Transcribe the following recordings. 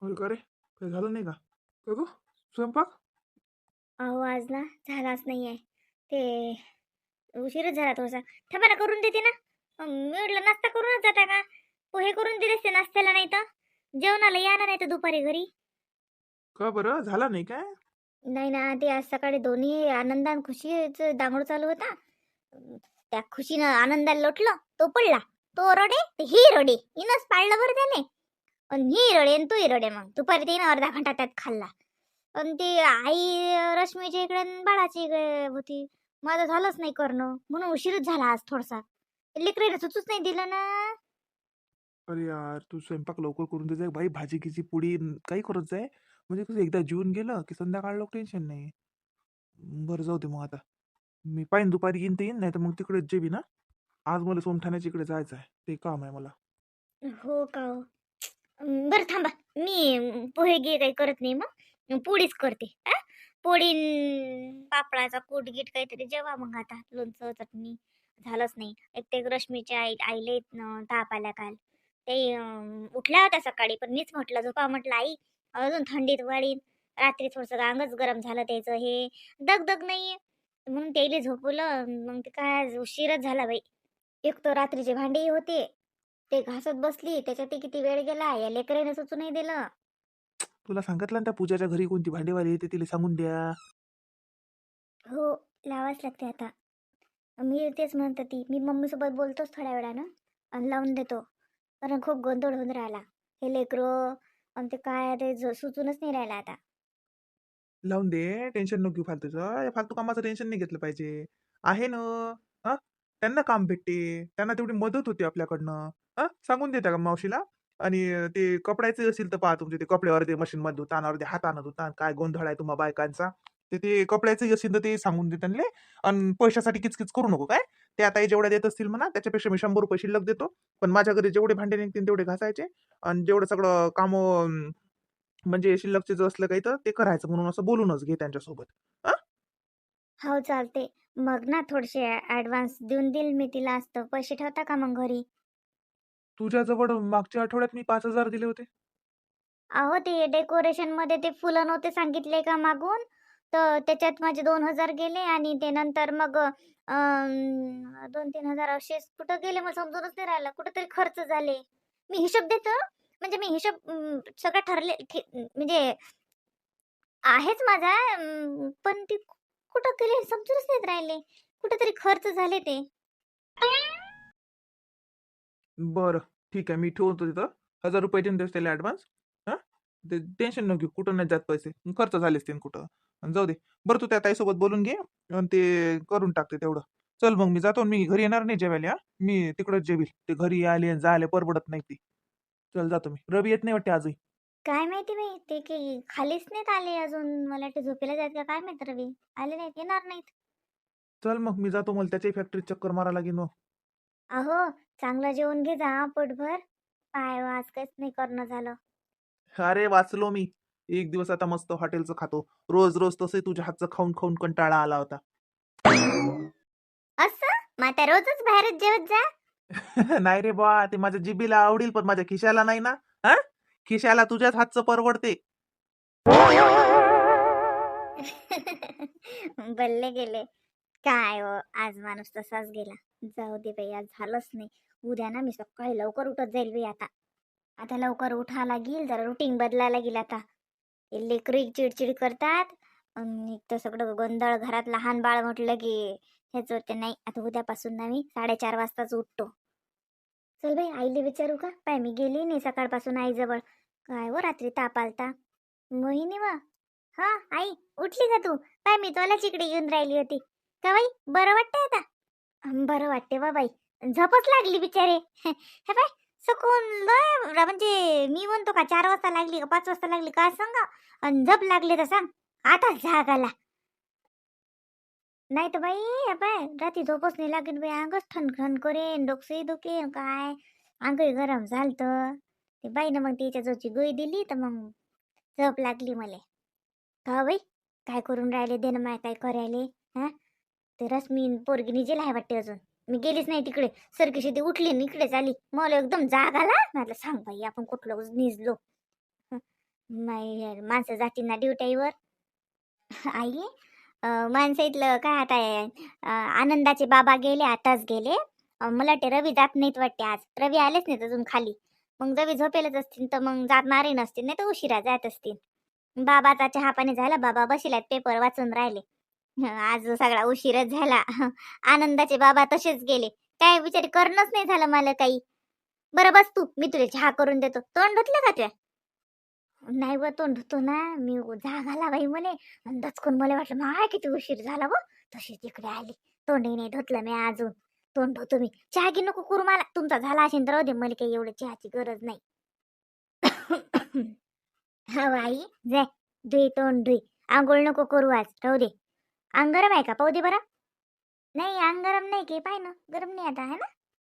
होय का रे? काही झालं नाही का? का गं? स्वयंपाक? अहो आज ना झालाच नाहीये. ते उशीरच झाला थोडासा. थांबा ना, करून देते ना. मी म्हटलं नाश्ता करूनच जाता का? पोहे करून दिले असते नाश्त्याला, नाही तर जेवणाला या ना, नाही तर दुपारी घरी. का बरं? झाला नाही काय? नाही ना, ते आज सकाळी दोन्ही आनंदान खुशीच दांगडू चालू होता. त्या खुशीनं आनंदाला लोटलं, तो पडला. तो रडे तर ही रडे, हिनंच पाळलं बरं त्याने. आणि ही रडे आणि तूही रडे. मग दुपारी तिनं अर्धा घंटा त्यात खाल्ला. पण ती आई रश्मीच्या इकडे आणि बाळाच्या इकडे होती. माझं झालंच नाही करणं, म्हणून उशीरच झाला आज थोडासा. लेकराला सुचूच नाही दिलं ना. अरे यार, तू स्वयंपाक लवकर करून दे जाय बाई. भाजी गिजी पोळी काही करत जाय. म्हणजे कसं एकदा जेवून गेलं की संध्याकाळ टेन्शन नाही. बरं जाऊ दे मग आता. मी पाहिन दुपारी येईन ते येईन, नाही तर मग तिकडेच जेवी ना. आज मला सोमठाण्याच्या इकडे जायचं आहे. ते काम आहे मला. हो का हो? बरं थांबा. मी पोहे गे काही करत नाही, मग पोळीच करते. पोळी पापडाचा कूटगीट काहीतरी जेवा मग आता. लोणचं चटणी झालंच नाही. एक ते रश्मीच्या आईले ताप आला काल. ते उठल्या होत्या सकाळी, पण मीच म्हटलं झोपा, म्हटलं आई अजून थंडीत वाढीन. रात्री थोडंसं अंगच गरम झालं त्याचं, हे दगदग नाहीये म्हणून त्याला झोपवलं. मग ते काय आज उशीरच झाला बाई. एक तर रात्रीचे भांडेही होते, ते घासत बसली त्याच्यात किती वेळ गेला, या लेकराने सुचू नाही दिलं. तुला सांगितलं ना त्या पूजाच्या घरी कोणती भांडेवाली येते तिला सांगून द्या. हो, लावाच लागते आता. मी तेच म्हणत होती, मी मम्मीसोबत बोलतोच थोड्या वेळानं आणि लावून देतो. कारण खूप गोंधळ होऊन राहिला. हे लेकरं आणि ते काय ते सुचूनच नाही राहिला आता. लावून दे. टेन्शन नको घेऊ फालतूचं. या फालतू कामाचं टेन्शन नाही घेतलं पाहिजे. आहे ना. हा, त्यांना काम भेटते. त्यांना तेवढी मदत होते आपल्याकडनं. सांगून देता का मावशीला? आणि ते कपड्याचे असेल तर पहा, तुमचे ते कपड्यावर ते मशीन मध्ये धुताना अर्धे हाताने धुताना काय गोंधळ आहे तुम्हा बायकांचा. ते कपड्याचे असेल तर ते सांगून दे त्यांना. आणि पैशासाठी किचकिच करू नको काय. ते आता जेवढ्या देत असतील म्हणा, त्याच्यापेक्षा मी 100 रुपये शिल्लक देतो. पण माझ्या घरी जेवढे भांडे निघतील तेवढे घासायचे. आणि जेवढं सगळं काम म्हणजे शिल्लकचे जर असलं काही तर ते करायचं, म्हणून असं बोलूनच घे त्यांच्यासोबत. हा. हो चालते. मग ना थोडेसे ऍडव्हान्स देऊन देईल मी तिला. असतं पैसे ठेवता का मग घरी? तुझ्याजवळ मागच्या आठवड्यात मी 5,000 दिले होते. अहो ते डेकोरेशन मध्ये ते फुलं नव्हते सांगितले का मागून, तर त्याच्यात माझे 2,000 गेले. आणि ते नंतर मग 2-3 हजार असेच कुठं गेले, मला समजूनच नाही राहिलं. कुठंतरी खर्च झाले. मी हिशोब देतो. म्हणजे मी हिशोब सगळं ठरले म्हणजे आहेच माझा. पण ते कुठं गेले समजूनच नाहीत राहिले. कुठेतरी खर्च झाले ते. बरं, ठीक आहे. मी ठेवतो तिथं. 1,000 रुपये देऊन देस त्याला ऍडव्हान्स. हा. ते टेन्शन नको घेऊ. कुठं नाही जात पैसे. खर्च झालेच ते कुठं. आणि जाऊ दे. बरं, तू त्या ताईसोबत बोलून घे आणि ते करून टाकते तेवढं. चल मग मी जातो. मी घरी येणार नाही जेवायला. मी तिकडंच जेवील. ते घरी आले आणि जायला परवडत नाही ती. चल जातो मी. रवी येत नाही वाटते आजही. काय माहिती बाई, ते काही खालीच नाहीत आले अजून. मला वाटतं झोपेला जायचं का काय माहित. रवी आले नाहीत, येणार नाहीत. चल मग मी जातो. मला त्याच्याही फॅक्टरीत चक्कर मारा लागेल मग. अहो, चांगलं जेवण घे जा पोटभर. काय आज काहीच नाही करणं झालं. अरे वाचलो मी. एक दिवस आता मस्त हॉटेलचं खातो. रोज रोज तसे तुझ्या हातचं खाऊन खाऊन कंटाळा आला होता. असं मग आता रोजच बाहेरच जेवत जा. नाही रे बा, ते माझ्या जिबीला आवडील पण माझ्या खिशाला नाही ना. हा. खिशाला तुझ्याच हातचं परवडते. बल्ले गेले. काय हो, आज माणूस तसाच गेला. जाऊ दे बाई, आज झालंच नाही. उद्या ना मी सकाळी लवकर उठत जाईल बाई आता. आता लवकर उठा लागेल, जरा रुटीन बदलायला लागेल आता. हे लेकरं चिडचिड करतात. आणि एक तर सगळं गोंधळ घरात. लहान बाळ म्हटलं की हेच होते. नाही, आता उद्यापासून ना मी 4:30 वाजताच उठतो. चल बाई, आईला विचारू का? पाय मी गेली नाही सकाळपासून आईजवळ. काय हो, रात्री ताप आलता. मोहिनी वा. हा आई, उठली का तू? पाय मी तुलाच इकडे येऊन राहिली होती. का बाई, बरं वाटतंय आता? बरं वाटते वा बाई. झोपच लागली बिचारे. हे बाय, सुकून लय म्हणजे मी म्हणतो का 4 वाजता लागली का 5 वाजता लागली काय सांगा. आणि झोप लागली तर सांग आता जाग आला. नाही तर बाई, हे बाय रात्री झोपच नाही लागेल बाई. अंगच ठणठण करेन, डोकंही दुखेन काय. अंगही गरम झालत. ते बाईनं मग तिच्या जोची गोळी दिली तर मग झोप लागली मला. का बाई, काय करून राहिले दे ना माय, काय करायले. हा, ते रश्मी पोरगी निजेल आहे वाटते अजून. मी गेलीच नाही तिकडे. सरकीशी ती उठली आणि इकडेच आली. मला एकदम जाग आला. म्हटलं सांग बाई, आपण कुठलं निजलो. हं. नाही यार, माणसं जातील ना ड्युटीवर. आई, माणसं इथलं काय आता आनंदाचे बाबा गेले, आताच गेले. मला वाटते रवी जात नाहीत वाटते आज. रवी आलेच नाहीत अजून खाली. मग रवी झोपेलच असतील तर मग जाणारे नसतील, नाही तर उशिरा जात असतील. बाबाचा चहा पाणी झाला, बाबा बसलात पेपर वाचून राहिले. आज सगळा उशीरच झाला. आनंदाचे बाबा तसेच गेले. काय विचार करणंच नाही झालं मला काही. बरं बस तू, मी तुला चहा करून देतो. तोंड धुतलं का तुझ्या? नाही व, तोंड धुतो ना मी. जाग आला बाई मले. आणि दचकून मला वाटलं माय किती उशीर झाला व. तशीच इकडे आली. तोंडही नाही धुतलं मी अजून. तोंड धुतो मी. चहा घे नको करू मला. तुमचा झाला असेल तर राहू दे, मला काही एवढं चहाची गरज नाही. हा बाई, जाय धुई तोंड धुई. आंघोळ नको करू आज, राहू दे. अंग गरम आहे का? पाहू दे बरं. नाही अंग गरम नाही की, पाय ना गरम नाही आता, है ना?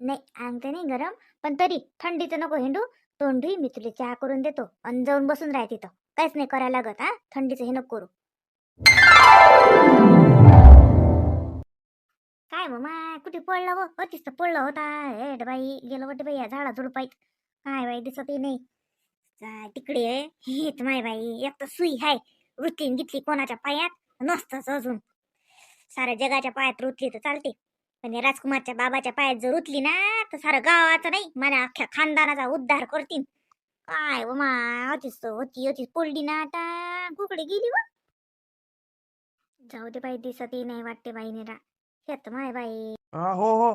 नाही अंग तर नाही गरम, पण तरी थंडीचं नको हिंडू. तोंड धुई, मी तुला चहा करून देतो आणि जाऊन बसून राह तिथं. काहीच नाही करायला लागत. हा, थंडीचं हे नको करू. काय मग माय, कुठे पडलं व? अतिच तर पडलं होता. हेट बाई, गेलं वाटतं बाई या झाडा झुडपाईत. काय बाई दिसतही नाही. काय तिकडे हेत माय बाई, एक तर सुई हाय. रुतीन घेतली कोणाच्या पायात नसतच अजून. साऱ्या जगाच्या पायात रुतली तर चालते, पण या राजकुमारच्या बाबाच्या पायात जर रुतली ना, तर सारं गावाचं नाही मला अख्ख्या खानदानाचा उद्धार करतील. काय व माय, होतीच तर होती होतीच पडली ना आता. कुकडे गेली व. जाऊ दे बाई, दिसतही नाही वाटते बाई निरा. शेत माय बाई. हा, हो हो.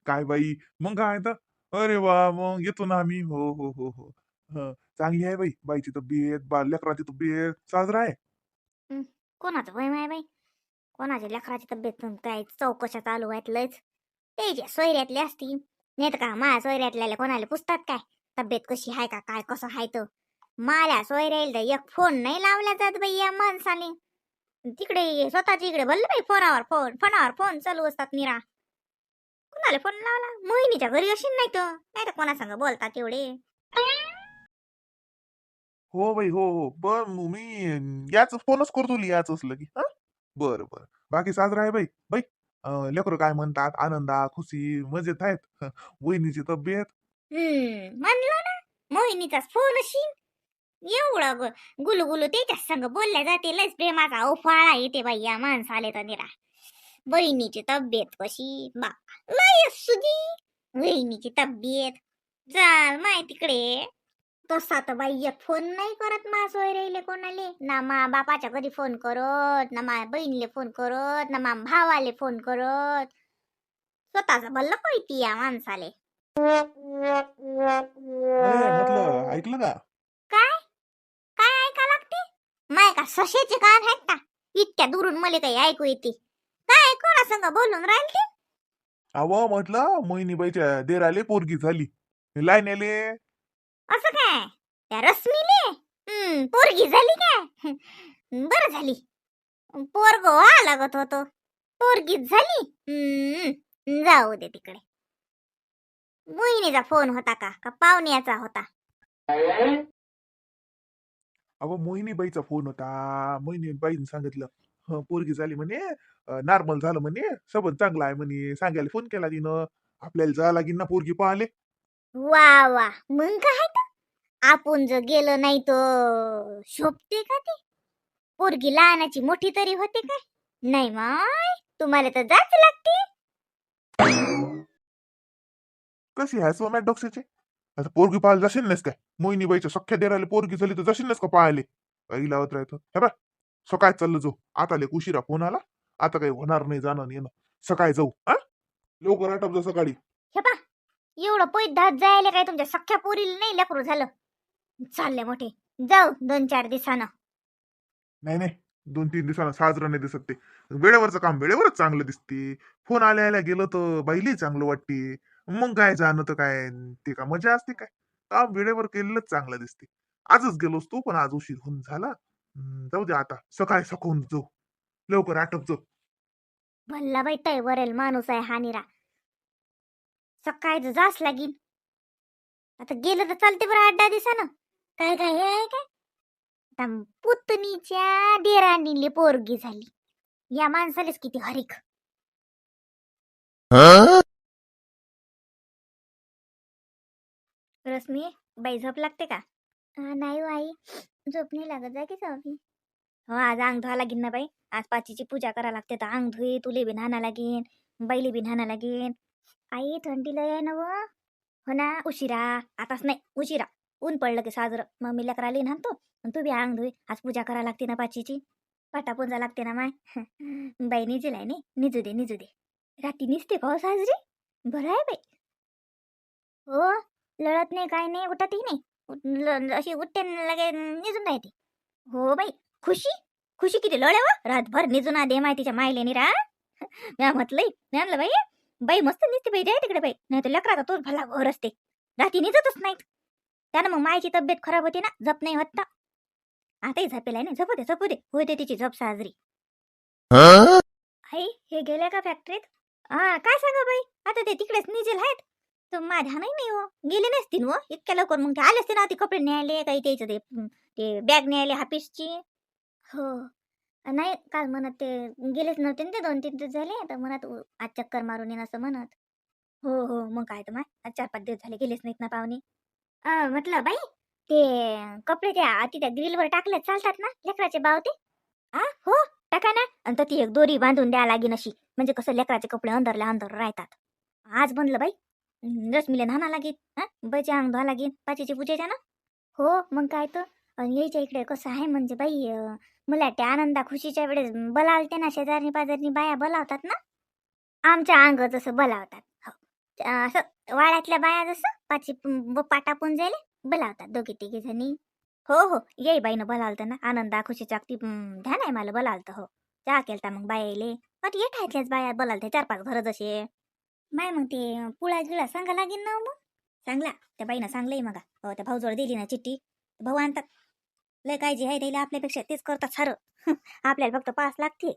काय बाई, मग काय तर. अरे वा, मग येतो ना आम्ही. हो हो हो हो. चांगली आहे बाई, बाईची तब्येत, लेकराची तब्येत साजरा आहे. हं, कोणाचं वय माय बाई. कोणाच्या लेकराची तब्येत काय चौकशा चालू आहेत लयच. त्याच्या सोयऱ्यातले असतील. नाही तर का माझ्या सोयऱ्यातल्या कोणाला पुसतात काय तब्येत कशी आहे का, काय कसं आहे तर. माझ्या सोयऱ्याला एक फोन नाही लावला जात बाई या माणसाने. तिकडे स्वतःच्या इकडे भरलं बाई, फोनावर फोन चालू असतात निरा. कुणाला फोन लावला? मोहिनीच्या घरी असेल, नाही तर कोणा संग बोलतात तेवढे. हो बाई, हो हो. बर मी याच फोनच करतो याच असलं की. हा, बरं बरं. बाकी साजरा आहे बाई. बाई, लेकरं काय म्हणतात? आनंदा खुशी मजेत आहेत? वहिनीची तब्येत? म्हणलं ना, मोहिनीचाच फोन असेल. एवढं गुलगुलू त्याच्या संग बोलल्या जाते, लयच प्रेमाचा उफाळा येते बाई या माणसाले तर निरा. बहिणीची तब्येत कशी बा, लय सुधी. बहिणीची तब्येत चाल माय तिकडे. तसा तर बाई एक फोन नाही करत मा सोयरेले कोणाले, ना मा बापाच्या घरी फोन करत, ना मा बहिणीले फोन करत, ना मा भावाले फोन करत. स्वतःच भल्ल कळती या माणसाले. अरे म्हटलं, ऐकलं का? काय काय ऐका लागते? माय का सशेचे कान आहेत का? इतक्या दुरून मला काही ऐकू येते. काय कोणा संग बोलून राहिले? अहो म्हटलं, मोहिनीबाईच्या देराले पोरगी झाली. लाईन आले. असं काय? त्या रश्मीले पोरगी झाली काय? बरं झाली. पोरग व्हा लागत होतो, पोरगीच झाली. जाऊ दे तिकडे. मोहिनीचा फोन होता का का पाहुण्याचा होता? अहो मोहिनीबाईचा फोन होता. मोहिनीबाईने सांगितलं, पोरगी झाली म्हणे, नॉर्मल झालं म्हणे, सबंध चांगला आहे म्हणे, सांगायला फोन केला तिनं. आपल्याला जायला लागेल ना पोरगी पाहाले. वा वा, मग काय तर. आपण जर गेलो नाही तर शोभते का ते? पोरगी लहानाची मोठी तरी होते काय? नाही माय, तुम्हाला तर जाच लागते. कशी आहे सोम्या डोक्याचे? आता पोरगी पाहायला जाशील नाहीस काय? मोहिनीबाईच्या सख्या देराला पोरगी झाली तर जाशील नाहीस का पाहायले? काही लावत राहतो हे बा. सकाळी चाललं जाऊ. आता लय उशिरा फोन आला. आता काही होणार नाही जाणं येणं. सकाळी जाऊ. हा, लवकर आटप जा सकाळी. हे पा, एवढं पैदात जायला काय तुमच्या सख्या पोरीला नाही लेकरू झालं? चालले मोठे, जाऊ 2-4 दिवसानं. नाही नाही, 2-3 दिवसानं साजरं नाही दिसत ते. वेळेवरचं काम वेळेवरच चांगलं दिसते. फोन आल्या गेलं तर बाईली चांगलं वाटते. मग काय जाणं तर काय, ते का मजा असते काय? काम वेळेवर केलेलंच चांगलं दिसते. आजच गेलोस तू, पण आज उशीर होऊन झाला. जाऊ दे आता, सकाळी सकाळून जाऊ. लवकर आटप जाऊ. भल्ला बाई तय वरेल माणूस आहे हा निरा. सकाळी जास लागीन. आता गेलं तर चालते बरं 8-10 दिवसानं. काय काय हे आहे काय? आता पुतणीच्या देराणीले पोरगी झाली. या माणसालेच किती हरीक. रश्मी, बाई झोप लागते का? नाही हो आई, झोप नाही लागत जा की जाऊ. हो आज अंग धुवा लागेन ना बाई. आज पाचीची पूजा करा लागते तर अंग धुई तुले बी न्हाना लागेन. बाईले बी न्हाना लागेन. आई थंडी लय आहे ना व. हो ना उशिरा. आताच नाही उशिरा. ऊन पडलं की साजरं मग मी लेकराला न्हाणतो आणि तू बी अंग धुई. आज पूजा करा लागते ना पाचीची. पाटापुंजा लागते ना माय. बाई निजलाय नाही निजू दे निजू दे. रात्री निसते का हो साजरी. बरं आहे बाई. हो लढत नाही काय नाही उठतही नाही. अशी उठते न लगे निजून राहते. हो बाई खुशी खुशी किती लढे व रातभर निजून दे माय तिच्या मायले निरा. म्या म्हटलंय मी आणलं बाई. बाई मस्त निसते बाई जाय तिकडे बाई. नाही तर लेकराचा तोच भला घर असते. रात्री निजतच नाहीत. त्यानं मग मायची तब्येत खराब होती ना झप नाही होत ना. आताही झपेलाय नाही झपू दे होते तिची झप साजरी. आई हे गेले का फॅक्टरीत. हा काय सांगा बाई आता ते तिकडेच निजेल आहेत. तर माझ्या नाही हो गेले नसतील व इतक्या लवकर मग ते आले असते ना ती कपडे न्यायले काही त्याचं ते बॅग न्यायले हाफिसची. हो नाही काल म्हणत ते गेलेच नव्हते ना ते 2-3 दिवस झाले तर म्हणत आज चक्कर मारून येईन असं म्हणत. हो हो मग काय तर माय आज 4-5 दिवस झाले गेलेच नाहीत ना पाहुणे. म्हटलं बाई ते कपडे त्या तिथे ग्रिलवर टाकले चालतात ना लेकराचे बावते. हो टाका ना आणि तर ती एक दोरी बांधून द्या लागेन अशी म्हणजे कसं लेकराचे कपडे अंदरल्या अंदर राहतात. आज बनलं बाई. रश्मीला न्हाना लागेल हा बाईचे अंग धुवा लागेल पाचीची पूजेच्या ना. हो मग काय तर आणि यायच्या इकडे कसं आहे म्हणजे बाई मला त्या आनंदा खुशीच्या वेळेस बोलावते ना शेजारनी पाजारनी बाया बोलावतात ना. आमच्या अंग जसं बोलावतात. हो असं वाड्यातल्या बाया जसं पाटा पुंजायले बोलावतात दोघी तिघी जणी. हो हो येई बाईनं बोलावलं ना आनंदा खुशीच्या ती ध्यान आहे मला बोलावलं हो. चहा केलता मग बाया येले मग येठायतल्याच बाया बोलावते 4-5 घर जसे. माय मग ते पुळा गिळा सांगा लागेल ना मग. सांगला त्या बाईनं सांगलंय मग हो त्या भाऊजवळ दिली ना चिठ्ठी. भाऊ आणतात लय काळजी आहे त्याला आपल्यापेक्षा तेच करतात सारं. आपल्याला फक्त पास लागते